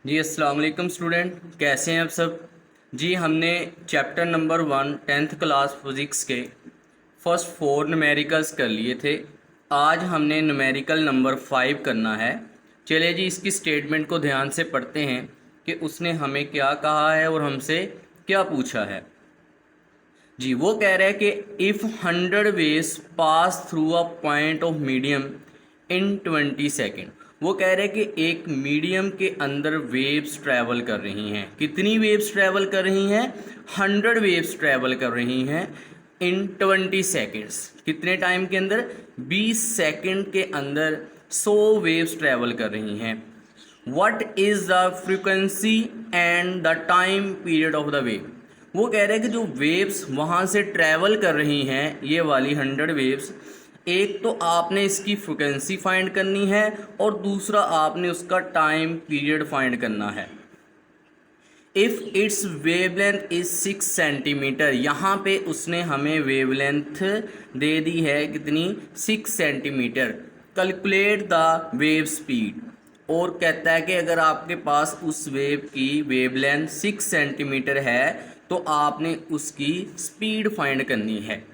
जी अस्सलाम वालेकुम स्टूडेंट, कैसे हैं आप सब। जी हमने chapter number 1 10th class physics के फर्स्ट 4 न्यूमेरिकल्स कर लिए थे। आज हमने न्यूमेरिकल नंबर 5 करना है। चलिए जी इसकी स्टेटमेंट को ध्यान से पढ़ते हैं कि उसने हमें क्या कहा है और हमसे क्या पूछा है। जी वो कह रहा है कि if 100 waves pass through a point of medium in 20 second. वो कह रहे हैं कि एक मीडियम के अंदर वेव्स ट्रैवल कर रही हैं। कितनी वेव्स ट्रैवल कर रही हैं? 100 वेव्स ट्रैवल कर रही हैं इन 20 सेकेंड्स। कितने टाइम के अंदर? 20 सेकेंड के अंदर 100 वेव्स ट्रैवल कर रही हैं। What is the frequency and the time period of the wave. वो कह रहे हैं कि जो वेव्स वहाँ से ट्रैवल कर रही हैं, ये वाली 100 वेव्स, एक तो आपने इसकी फ्रिक्वेंसी फाइंड करनी है और दूसरा आपने उसका टाइम पीरियड फाइंड करना है। If it's wavelength is 6 centimetre, यहाँ पे उसने हमें वेवलेंथ दे दी है कितनी? 6 centimetre. Calculate the wave speed. और कहता है कि अगर आपके पास उस वेव की वेवलेंथ 6 सेंटीमीटर है तो आपने उसकी स्पीड फाइंड करनी है।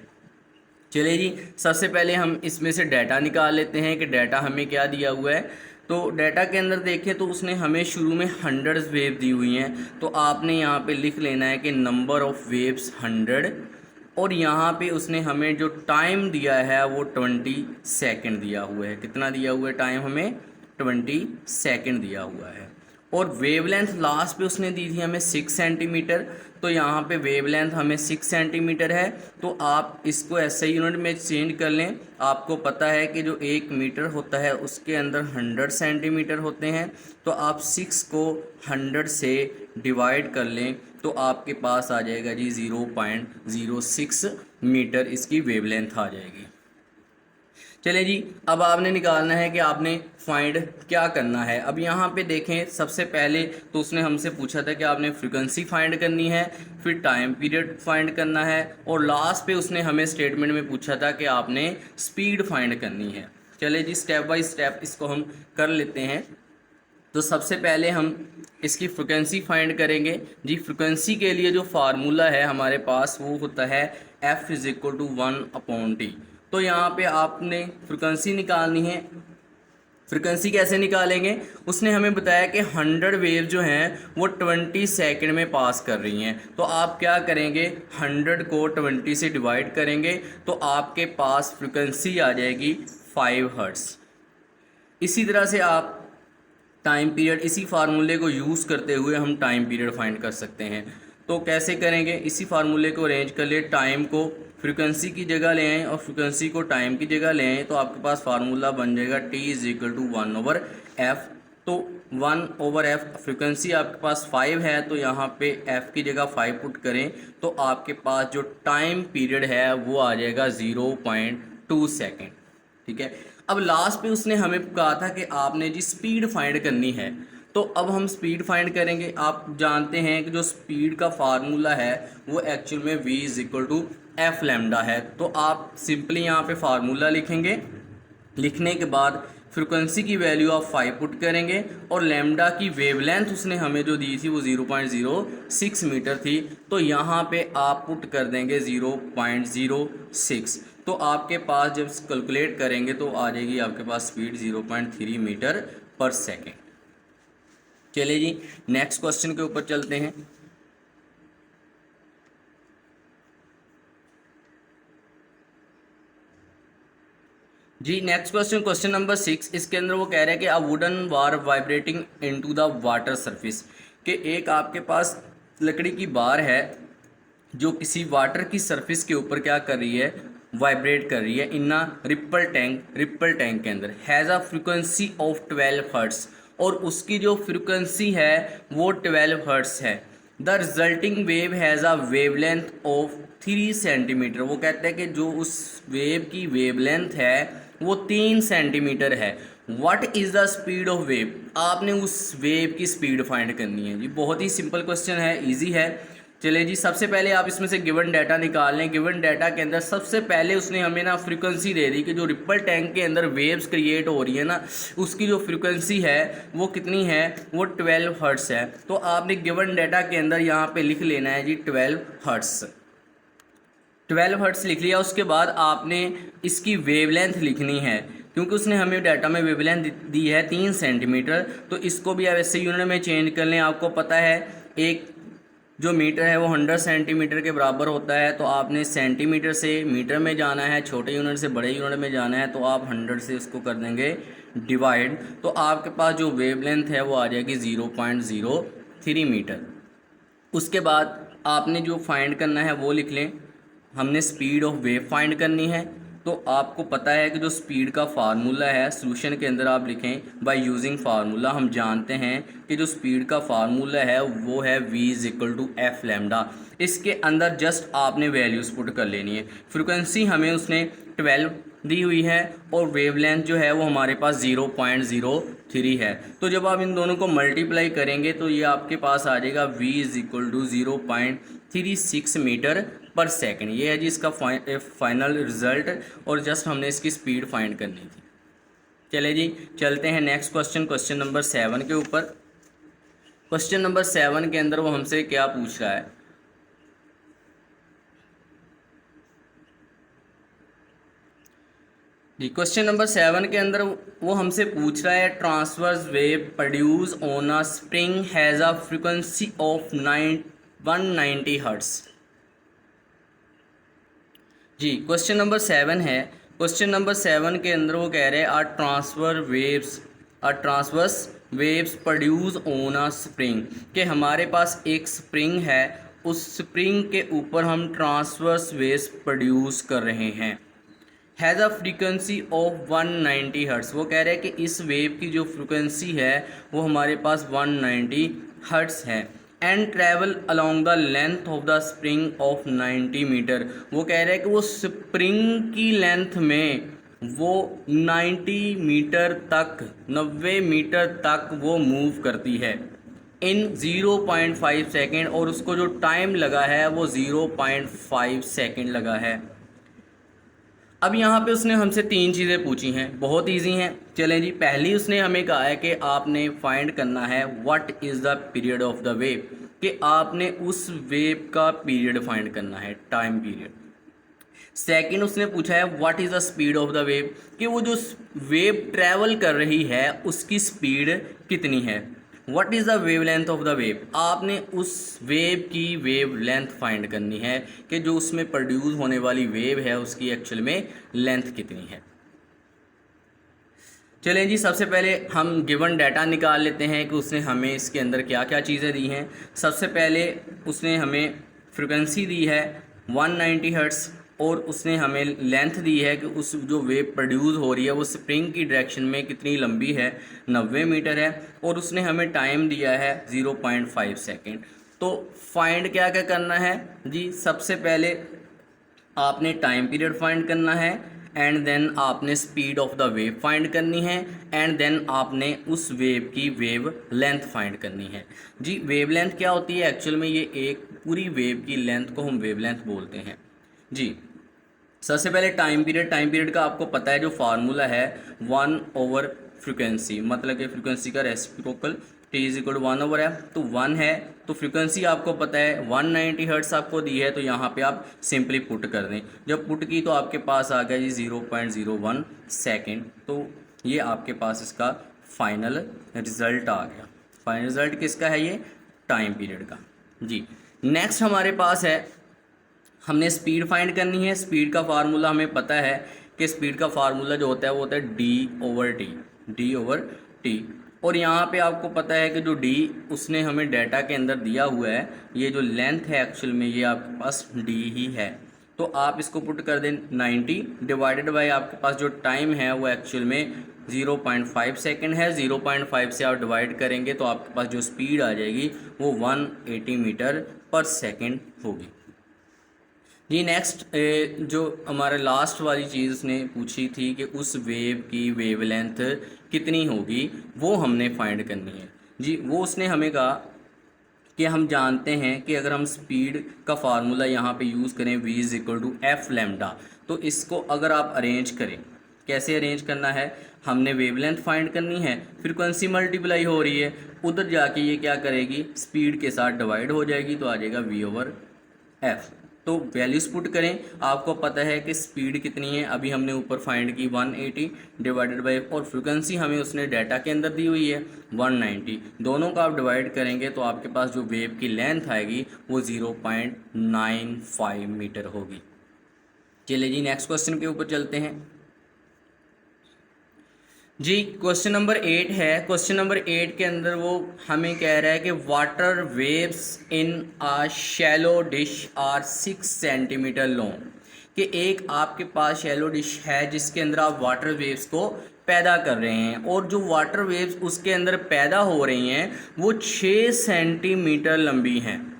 चलिए जी सबसे पहले हम इसमें से डाटा निकाल लेते हैं कि डाटा हमें क्या दिया हुआ है। तो डाटा के अंदर देखें तो उसने हमें शुरू में 100 वेव दी हुई हैं, तो आपने यहाँ पे लिख लेना है कि नंबर ऑफ़ वेव्स 100, और यहाँ पे उसने हमें जो टाइम दिया है वो 20 सेकेंड दिया हुआ है। कितना दिया हुआ है टाइम? हमें 20 सेकेंड दिया हुआ है। और वेवलेंथ लास्ट पे उसने दी थी हमें 6 सेंटीमीटर, तो यहाँ पे वेवलेंथ हमें 6 सेंटीमीटर है। तो आप इसको ऐसे यूनिट में चेंज कर लें। आपको पता है कि जो 1 मीटर होता है उसके अंदर 100 सेंटीमीटर होते हैं, तो आप 6 को 100 से डिवाइड कर लें तो आपके पास आ जाएगा जी 0.06 मीटर इसकी वेवलेंथ आ जाएगी। चलिए जी अब आपने निकालना है कि आपने फाइंड क्या करना है। अब यहाँ पे देखें सबसे पहले तो उसने हमसे पूछा था कि आपने फ्रीक्वेंसी फाइंड करनी है, फिर टाइम पीरियड फाइंड करना है, और लास्ट पे उसने हमें स्टेटमेंट में पूछा था कि आपने स्पीड फाइंड करनी है। चलिए जी स्टेप बाय स्टेप इसको हम कर लेते हैं। तो सबसे पहले हम इसकी फ्रिक्वेंसी फाइंड करेंगे। जी फ्रिक्वेंसी के लिए जो फार्मूला है हमारे पास वो होता है F is equal to 1/T। तो यहाँ पे आपने फ्रिक्वेंसी निकालनी है। फ्रिक्वेंसी कैसे निकालेंगे? उसने हमें बताया कि 100 वेव जो हैं वो 20 सेकंड में पास कर रही हैं। तो आप क्या करेंगे? 100 को 20 से डिवाइड करेंगे तो आपके पास फ्रिक्वेंसी आ जाएगी 5 हर्ट्ज़। इसी तरह से आप टाइम पीरियड, इसी फार्मूले को यूज़ करते हुए हम टाइम पीरियड फाइंड कर सकते हैं। तो कैसे करेंगे? इसी फार्मूले को अरेंज कर ले, टाइम को फ्रीक्वेंसी की जगह ले आएँ और फ्रीक्वेंसी को टाइम की जगह ले आएँ, तो आपके पास फार्मूला बन जाएगा T is equal to 1/f। तो 1/f फ्रीक्वेंसी आपके पास 5 है, तो यहाँ पे f की जगह 5 पुट करें तो आपके पास जो टाइम पीरियड है वो आ जाएगा 0.2 सेकेंड। ठीक है। अब लास्ट पे उसने हमें कहा था कि आपने जी स्पीड फाइंड करनी है, तो अब हम स्पीड फाइंड करेंगे। आप जानते हैं कि जो स्पीड का फार्मूला है वो एक्चुअल में v is equal to F lambda है। तो आप सिंपली यहाँ पे फार्मूला लिखेंगे, लिखने के बाद फ्रिक्वेंसी की वैल्यू आप 5 पुट करेंगे और लैम्डा की वेवलेंथ उसने हमें जो दी थी वो 0.06 मीटर थी, तो यहाँ पे आप पुट कर देंगे 0.06। तो आपके पास जब कैलकुलेट करेंगे तो आ जाएगी आपके पास स्पीड 0.3 मीटर पर सेकेंड। चलिए जी नेक्स्ट क्वेश्चन के ऊपर चलते हैं। जी नेक्स्ट क्वेश्चन, क्वेश्चन नंबर 6। इसके अंदर वो कह रहे हैं कि a wooden bar vibrating into the water surface, कि एक आपके पास लकड़ी की बार है जो किसी वाटर की सरफेस के ऊपर क्या कर रही है? वाइब्रेट कर रही है इन अ रिपल टैंक के अंदर, has a frequency of 12 hertz, और उसकी जो फ्रिक्वेंसी है वो 12 हर्ट्स है। The resulting wave has a wavelength of 3 centimetre. वो कहते हैं कि जो उस वेव की वेवलेंथ है वो 3 सेंटीमीटर है। What is the speed of wave? आपने उस वेव की स्पीड फाइंड करनी है। जी बहुत ही सिंपल क्वेश्चन है, इजी है। चलिए जी, सबसे पहले आप इसमें से गिवन डाटा निकाल लें। गिवन डाटा के अंदर सबसे पहले उसने हमें ना फ्रीक्वेंसी दे दी कि जो रिपल टैंक के अंदर वेव्स क्रिएट हो रही है ना, उसकी जो फ्रीक्वेंसी है वो कितनी है, वो 12 हर्ट्स है। तो आपने गिवन डाटा के अंदर यहाँ पे लिख लेना है जी 12 हर्ट्स। 12 हर्ट्स लिख लिया, उसके बाद आपने इसकी वेवलेंथ लिखनी है, क्योंकि उसने हमें डाटा में वेवलेंथ दी है 3 सेंटीमीटर। तो इसको भी आप ऐसे यूनिट में चेंज कर लें। आपको पता है एक जो मीटर है वो 100 सेंटीमीटर के बराबर होता है, तो आपने सेंटीमीटर से मीटर में जाना है, छोटे यूनिट से बड़े यूनिट में जाना है, तो आप 100 से उसको कर देंगे डिवाइड। तो आपके पास जो वेवलेंथ है वो आ जाएगी 0.03 मीटर। उसके बाद आपने जो फाइंड करना है वो लिख लें। हमने स्पीड ऑफ वेव फाइंड करनी है, तो आपको पता है कि जो स्पीड का फार्मूला है सोल्यूशन के अंदर आप लिखें बाय यूजिंग फार्मूला। हम जानते हैं कि जो स्पीड का फार्मूला है वो है v is equal to F lambda. इसके अंदर जस्ट आपने वैल्यूज़ पुट कर लेनी है। फ्रिक्वेंसी हमें उसने 12 दी हुई है और वेवलेंथ जो है वो हमारे पास 0.03 है। तो जब आप इन दोनों को मल्टीप्लाई करेंगे तो ये आपके पास आ जाएगा v is equal to 0.36 metre पर सेकंड। ये है जी इसका फाइनल रिजल्ट, और जस्ट हमने इसकी स्पीड फाइंड करनी थी। चले जी, चलते हैं नेक्स्ट क्वेश्चन, क्वेश्चन नंबर 7 के ऊपर। क्वेश्चन नंबर 7 के अंदर वो हमसे क्या पूछ रहा है जी। क्वेश्चन नंबर 7 के अंदर वो हमसे पूछ रहा है transverse wave produce on a spring has a frequency of 190 hertz. जी, क्वेश्चन नंबर 7 है। क्वेश्चन नंबर 7 के अंदर वो कह रहे हैं transverse waves produce on a spring, कि हमारे पास एक स्प्रिंग है, उस स्प्रिंग के ऊपर हम ट्रांसवर्स वेव्स प्रोड्यूस कर रहे हैं। Has a frequency of 190 hertz. वो कह रहे हैं कि इस वेव की जो फ्रीक्वेंसी है वो हमारे पास 190 हर्ट्स है। And travel along the length of the spring of 90 metre. वो कह रहे हैं कि वो स्प्रिंग की लेंथ में वो 90 मीटर तक, 90 मीटर तक वो मूव करती है इन 0.5 सेकेंड, और उसको जो टाइम लगा है वो 0.5 सेकेंड लगा है। अब यहाँ पे उसने हमसे 3 चीज़ें पूछी हैं, बहुत इजी हैं। चलें जी, पहली उसने हमें कहा है कि आपने फाइंड करना है what is the period of the wave, कि आपने उस वेव का पीरियड फाइंड करना है, टाइम पीरियड। सेकंड उसने पूछा है what is the speed of the wave, कि वो जो वेव ट्रैवल कर रही है उसकी स्पीड कितनी है। What is the wave length of the wave, आपने उस वेव की वेव लेंथ फाइंड करनी है कि जो उसमें प्रोड्यूस होने वाली वेव है उसकी एक्चुअल में लेंथ कितनी है। चलें जी, सबसे पहले हम गिवन डाटा निकाल लेते हैं कि उसने हमें इसके अंदर क्या क्या चीज़ें दी हैं। सबसे पहले उसने हमें फ्रिक्वेंसी दी है 190 हर्ट्स, और उसने हमें लेंथ दी है कि उस जो वेव प्रोड्यूस हो रही है वो स्प्रिंग की डायरेक्शन में कितनी लंबी है, 90 मीटर है, और उसने हमें टाइम दिया है 0.5 सेकेंड। तो फाइंड क्या क्या करना है जी, सबसे पहले आपने टाइम पीरियड फाइंड करना है, एंड देन आपने speed of the wave find करनी है, एंड देन आपने उस वेव की वेव लेंथ फाइंड करनी है। जी, वेव लेंथ क्या होती है एक्चुअल में, ये एक पूरी वेव की लेंथ को हम वेव लेंथ बोलते हैं जी। सबसे पहले टाइम पीरियड का आपको पता है जो फार्मूला है 1 फ्रीक्वेंसी, मतलब कि फ्रीक्वेंसी का reciprocal t is equal to 1/f, तो 1 है। तो फ्रीक्वेंसी आपको पता है 190 हर्ट्स आपको दी है, तो यहाँ पे आप सिंपली पुट कर दें। जब पुट की तो आपके पास आ गया जी 0.01 सेकेंड। तो ये आपके पास इसका फाइनल रिज़ल्ट आ गया। फाइनल रिज़ल्ट किसका है, ये टाइम पीरियड का जी। नेक्स्ट हमारे पास है, हमने स्पीड फाइंड करनी है। स्पीड का फार्मूला हमें पता है कि स्पीड का फार्मूला जो होता है वो होता है d/t। और यहाँ पे आपको पता है कि जो d उसने हमें डाटा के अंदर दिया हुआ है, ये जो लेंथ है एक्चुअल में ये आपके पास d ही है। तो आप इसको पुट कर दें 90 डिवाइडेड बाय आपके पास जो टाइम है वो एक्चुअल में 0.5 सेकेंड है। 0.5 से आप डिवाइड करेंगे तो आपके पास जो स्पीड आ जाएगी वो 180 मीटर पर सेकेंड होगी जी। नेक्स्ट जो हमारे लास्ट वाली चीज़ उसने पूछी थी कि उस वेव की वेवलेंथ कितनी होगी, वो हमने फाइंड करनी है जी। वो उसने हमें कहा कि हम जानते हैं कि अगर हम स्पीड का फार्मूला यहाँ पे यूज़ करें v is equal to F lambda, तो इसको अगर आप अरेंज करें, कैसे अरेंज करना है, हमने वेवलेंथ फाइंड करनी है, फ्रीक्वेंसी मल्टीप्लाई हो रही है, उधर जाके ये क्या करेगी, स्पीड के साथ डिवाइड हो जाएगी, तो आ जाएगा v ओवर एफ। तो वैल्यूज पुट करें, आपको पता है कि स्पीड कितनी है, अभी हमने ऊपर फाइंड की 180 डिवाइडेड बाय, और फ्रीक्वेंसी हमें उसने डाटा के अंदर दी हुई है 190, दोनों का आप डिवाइड करेंगे तो आपके पास जो वेव की लेंथ आएगी वो 0.95 मीटर होगी। चलिए जी नेक्स्ट क्वेश्चन के ऊपर चलते हैं जी। क्वेश्चन नंबर 8 है। क्वेश्चन नंबर 8 के अंदर वो हमें कह रहा है कि water waves in a shallow dish are 6 centimetre long, कि एक आपके पास शैलो डिश है जिसके अंदर आप वाटर वेव्स को पैदा कर रहे हैं, और जो वाटर वेव्स उसके अंदर पैदा हो रही हैं वो 6 सेंटीमीटर लंबी हैं।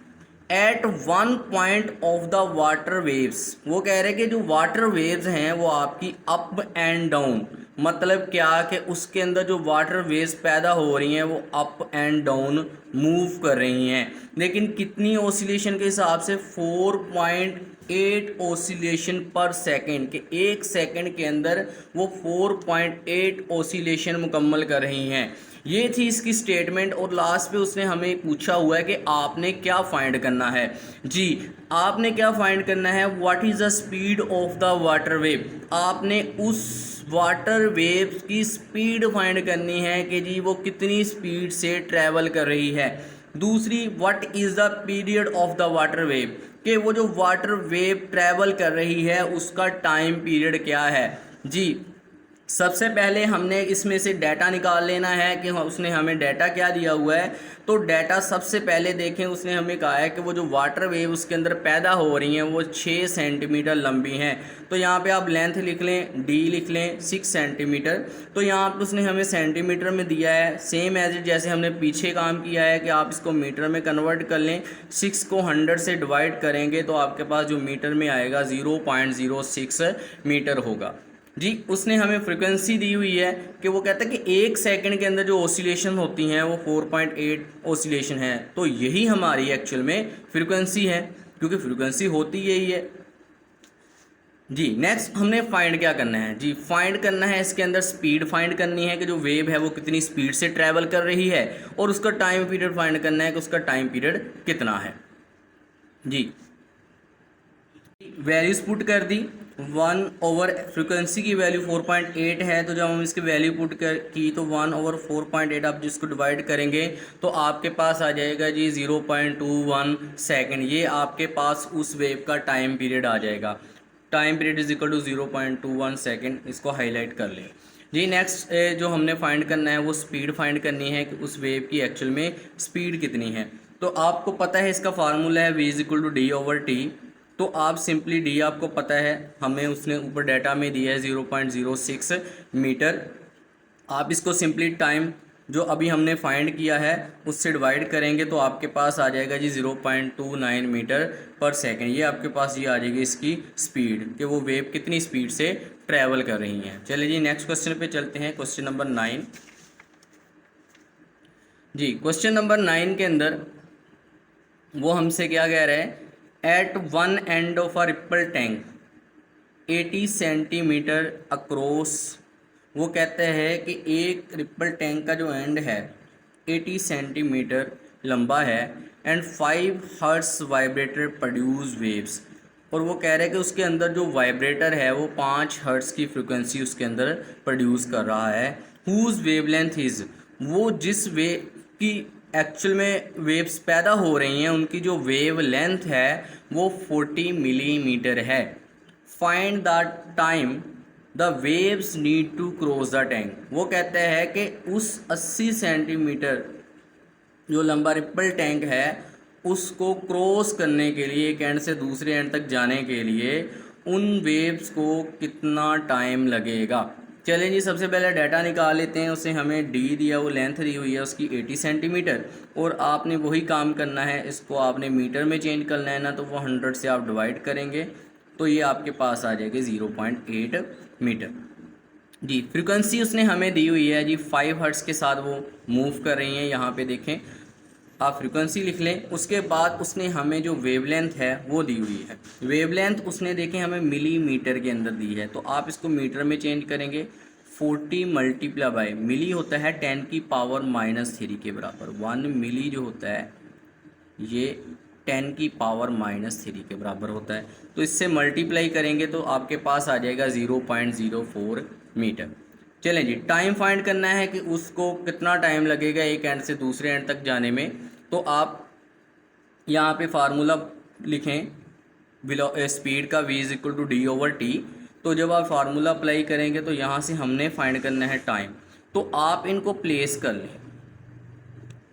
At one point of the water waves, वो कह रहे हैं कि जो वाटर वेव्स हैं वो आपकी अप एंड डाउन, मतलब क्या कि उसके अंदर जो वाटर वेव्स पैदा हो रही हैं वो अप एंड डाउन मूव कर रही हैं, लेकिन कितनी ऑसिलेशन के हिसाब से, 4.8 ऑसिलेशन पर सेकेंड, के एक सेकेंड के अंदर वो 4.8 ऑसिलेशन मुकम्मल कर रही हैं। ये थी इसकी स्टेटमेंट, और लास्ट पे उसने हमें पूछा हुआ है कि आपने क्या फाइंड करना है जी। आपने क्या फाइंड करना है, what is the speed of the water wave, आपने उस वाटर वेव की स्पीड फाइंड करनी है कि जी वो कितनी स्पीड से ट्रैवल कर रही है। दूसरी, what is the period of the water wave, कि वो जो वाटर वेव ट्रैवल कर रही है उसका टाइम पीरियड क्या है जी। सबसे पहले हमने इसमें से डाटा निकाल लेना है कि उसने हमें डाटा क्या दिया हुआ है। तो डाटा सबसे पहले देखें, उसने हमें कहा है कि वो जो वाटर वेव उसके अंदर पैदा हो रही हैं वो 6 सेंटीमीटर लंबी हैं। तो यहाँ पे आप लेंथ लिख लें, डी लिख लें 6 सेंटीमीटर। तो यहाँ पर उसने हमें सेंटीमीटर में दिया है, सेम एज इट जैसे हमने पीछे काम किया है कि आप इसको मीटर में कन्वर्ट कर लें। 6 को 100 से डिवाइड करेंगे तो आपके पास जो मीटर में आएगा 0.06 मीटर होगा जी। उसने हमें फ्रीक्वेंसी दी हुई है कि वो कहता है कि एक सेकंड के अंदर जो ऑसिलेशन होती हैं वो 4.8 ऑसिलेशन है, तो यही हमारी एक्चुअल में फ्रीक्वेंसी है, क्योंकि फ्रीक्वेंसी होती यही है जी। नेक्स्ट हमने फाइंड क्या करना है जी, फाइंड करना है इसके अंदर स्पीड फाइंड करनी है कि जो वेव है वो कितनी स्पीड से ट्रैवल कर रही है, और उसका टाइम पीरियड फाइंड करना है कि उसका टाइम पीरियड कितना है जी। वैल्यूज पुट कर दी, 1 ओवर फ्रिक्वेंसी की वैल्यू 4.8 है, तो जब हम इसकी वैल्यू पुट कर की तो 1 ओवर 4.8 आप जिसको डिवाइड करेंगे तो आपके पास आ जाएगा जी 0.21 सेकेंड। ये आपके पास उस वेव का टाइम पीरियड आ जाएगा। Time period is equal to 0.21 second, इसको हाईलाइट कर लें जी। नेक्स्ट जो हमने फाइंड करना है वो स्पीड फाइंड करनी है कि उस वेव की एक्चुअल में स्पीड कितनी है। तो आपको पता है इसका फार्मूला है v is equal to D over T. तो आप सिंपली डी आपको पता है, हमें उसने ऊपर डाटा में दिया है 0.06 मीटर। आप इसको सिंपली टाइम जो अभी हमने फाइंड किया है उससे डिवाइड करेंगे तो आपके पास आ जाएगा जी 0.29 मीटर पर सेकेंड। ये आपके पास ये आ जाएगी इसकी स्पीड, कि वो वेव कितनी स्पीड से ट्रैवल कर रही हैं। चलिए जी नेक्स्ट क्वेश्चन पे चलते हैं, क्वेश्चन नंबर 9 जी। क्वेश्चन नंबर 9 के अंदर वो हमसे क्या कह रहा है, at one end of a ripple tank 80 centimetre across, वो कहते हैं कि एक रिपल टैंक का जो एंड है 80 सेंटीमीटर लंबा है, and 5 hertz vibrator produce waves, और वो कह रहे हैं कि उसके अंदर जो वाइब्रेटर है वो 5 हर्ट्स की फ्रिक्वेंसी उसके अंदर प्रोड्यूस कर रहा है। हुज वेवलेंथ इज़, वो जिस वेव की एक्चुअल में वेव्स पैदा हो रही हैं उनकी जो वेव लेंथ है वो 40 मिलीमीटर है। Find the time the waves need to cross the tank, वो कहते हैं कि उस 80 सेंटीमीटर जो लंबा रिपल टैंक है उसको क्रॉस करने के लिए, एक एंड से दूसरे एंड तक जाने के लिए उन वेव्स को कितना टाइम लगेगा। चलें जी सबसे पहले डाटा निकाल लेते हैं। उसे हमें डी दिया, वो लेंथ दी हुई है उसकी 80 सेंटीमीटर, और आपने वही काम करना है, इसको आपने मीटर में चेंज करना है ना, तो वो 100 से आप डिवाइड करेंगे तो ये आपके पास आ जाएगी 0.8 मीटर जी। फ्रीक्वेंसी उसने हमें दी हुई है जी 5 हर्ट्स के साथ वो मूव कर रही हैं। यहाँ पे देखें आप फ्रीक्वेंसी लिख लें। उसके बाद उसने हमें जो वेवलेंथ है वो दी हुई है। वेवलेंथ उसने देखें हमें मिलीमीटर के अंदर दी है, तो आप इसको मीटर में चेंज करेंगे। 40 मल्टीप्लाई बाय मिली होता है 10⁻³ के बराबर। 1 मिली जो होता है ये 10⁻³ के बराबर होता है। तो इससे मल्टीप्लाई करेंगे तो आपके पास आ जाएगा 0.04 मीटर। चलें जी, टाइम फाइंड करना है कि उसको कितना टाइम लगेगा एक एंड से दूसरे एंड तक जाने में। तो आप यहाँ पे फार्मूला लिखें स्पीड का, v = d/t। तो जब आप फार्मूला अप्लाई करेंगे तो यहाँ से हमने फाइंड करना है टाइम। तो आप इनको प्लेस कर लें।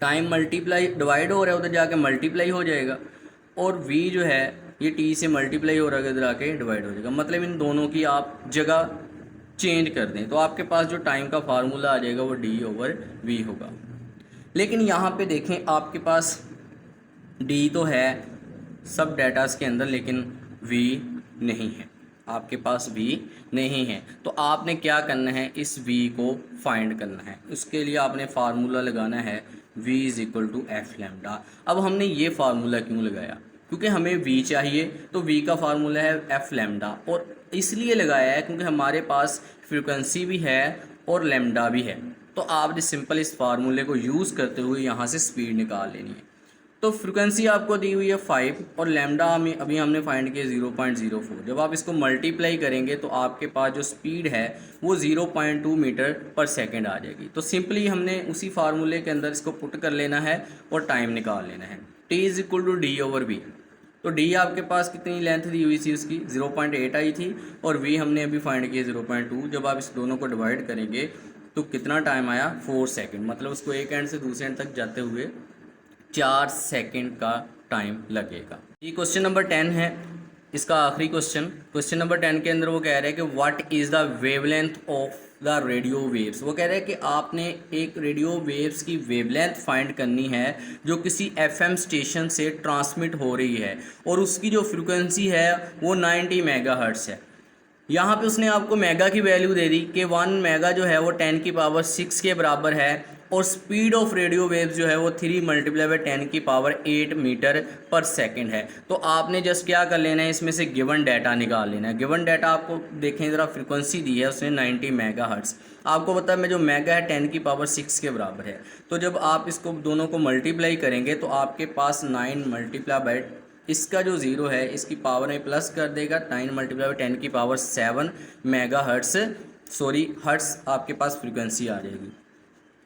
टाइम मल्टीप्लाई डिवाइड हो रहा है, उधर जाके मल्टीप्लाई हो जाएगा, और v जो है ये t से मल्टीप्लाई हो रहा है, इधर आके डिवाइड हो जाएगा। मतलब इन दोनों की आप जगह चेंज कर दें तो आपके पास जो टाइम का फार्मूला आ जाएगा वो d/v होगा। लेकिन यहाँ पे देखें आपके पास d तो है सब डेटास के अंदर, लेकिन v नहीं है, आपके पास v नहीं है। तो आपने क्या करना है, इस v को फाइंड करना है। उसके लिए आपने फार्मूला लगाना है v = f लैम्डा। अब हमने ये फार्मूला क्यों लगाया, क्योंकि हमें v चाहिए, तो v का फार्मूला है f लैम्डा, और इसलिए लगाया है क्योंकि हमारे पास फ्रीक्वेंसी भी है और लैम्डा भी है। तो आपने सिंपल इस फार्मूले को यूज़ करते हुए यहाँ से स्पीड निकाल लेनी है। तो फ्रीक्वेंसी आपको दी हुई है 5 और लैम्डा हमें अभी हमने फाइंड किया 0.04। जब आप इसको मल्टीप्लाई करेंगे तो आपके पास जो स्पीड है वो 0.2 मीटर पर सेकंड आ जाएगी। तो सिंपली हमने उसी फार्मूले के अंदर इसको पुट कर लेना है और टाइम निकाल लेना है। t = d/v। तो d आपके पास कितनी लेंथ दी हुई थी उसकी 0.8 आई थी, और v हमने अभी फाइंड किया 0.2। जब आप इस दोनों को डिवाइड करेंगे तो कितना टाइम आया 4 सेकंड। मतलब उसको एक एंड से दूसरे एंड तक जाते हुए 4 सेकंड का टाइम लगेगा। ये क्वेश्चन नंबर 10 है, इसका आखिरी क्वेश्चन। क्वेश्चन नंबर 10 के अंदर वो कह रहे हैं कि what is the wavelength of the radio waves. वो कह रहे हैं कि आपने एक रेडियो वेव्स की वेवलेंथ फाइंड करनी है जो किसी FM स्टेशन से ट्रांसमिट हो रही है, और उसकी जो फ्रिक्वेंसी है वो 90 मेगाहर्ट्ज़ है। यहाँ पे उसने आपको मेगा की वैल्यू दे दी कि 1 मेगा जो है वो 10⁻6 के बराबर है, और स्पीड ऑफ रेडियो वेव्स जो है वो 3 × 10⁸ मीटर पर सेकंड है। तो आपने जस्ट क्या कर लेना है, इसमें से गिवन डाटा निकाल लेना है। गिवन डाटा आपको देखें ज़रा, फ्रिक्वेंसी दी है उसने 90 मेगाहर्ट्ज़। आपको पता है मैं जो मेगा है 10⁻6 के बराबर है। तो जब आप इसको दोनों को मल्टीप्लाई करेंगे तो आपके पास 9 × इसका जो ज़ीरो है इसकी पावर में प्लस कर देगा, 9 × 10⁻7 मेगाहर्ट्ज़ हर्ट्ज़ आपके पास फ्रीक्वेंसी आ जाएगी।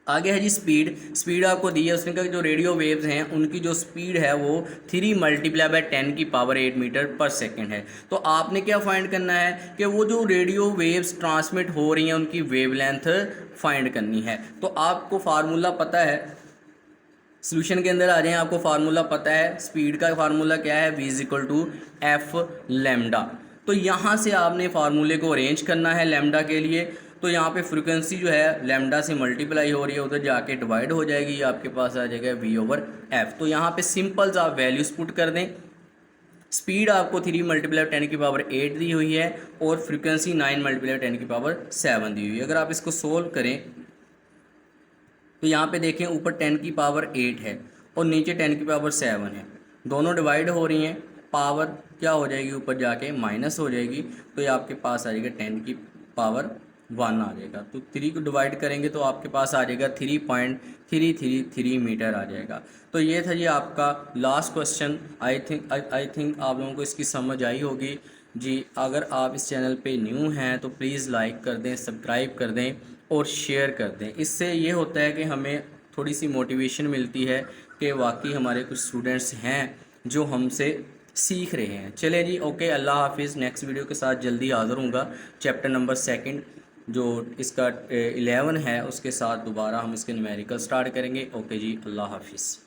आगे है जी स्पीड आपको दी है उसने कहा कि जो रेडियो वेव्स हैं उनकी जो स्पीड है वो 3 × 10⁸ मीटर पर सेकंड है। तो आपने क्या फाइंड करना है कि वो जो रेडियो वेव्स ट्रांसमिट हो रही हैं उनकी वेवलेंथ फाइंड करनी है। तो आपको फार्मूला पता है, सोल्यूशन के अंदर आ जाएं, आपको फार्मूला पता है। स्पीड का फार्मूला क्या है, v = f लैम्डा। तो यहाँ से आपने फार्मूले को अरेंज करना है लैम्डा के लिए। तो यहाँ पे फ्रीक्वेंसी जो है लैम्डा से मल्टीप्लाई हो रही है, उधर जाके डिवाइड हो जाएगी, आपके पास आ जाएगा v/f। तो यहाँ पे सिंपल आप वैल्यूज पुट कर दें। स्पीड आपको 3 × 10⁸ दी हुई है और फ्रीक्वेंसी 9 × 10⁻7 दी हुई है। अगर आप इसको सोल्व करें तो यहाँ पे देखें ऊपर 10⁸ है और नीचे 10⁻7 है, दोनों डिवाइड हो रही हैं, पावर क्या हो जाएगी ऊपर जाके माइनस हो जाएगी। तो ये आपके पास आ जाएगा 10⁻1 आ जाएगा। तो 3 को डिवाइड करेंगे तो आपके पास आ जाएगा 3.333 मीटर आ जाएगा। तो ये था जी आपका लास्ट क्वेश्चन। आई थिंक आप लोगों को इसकी समझ आई होगी जी। अगर आप इस चैनल पे न्यू हैं तो प्लीज़ लाइक कर दें, सब्सक्राइब कर दें और शेयर कर दें। इससे ये होता है कि हमें थोड़ी सी मोटिवेशन मिलती है कि वाकई हमारे कुछ स्टूडेंट्स हैं जो हमसे सीख रहे हैं। चले जी, ओके, अल्लाह हाफिज़। नेक्स्ट वीडियो के साथ जल्दी हाज़िर होऊंगा। चैप्टर नंबर 2 जो इसका 11 है उसके साथ दोबारा हम इसके न्यूमेरिकल स्टार्ट करेंगे। ओके जी, अल्लाह हाफिज़।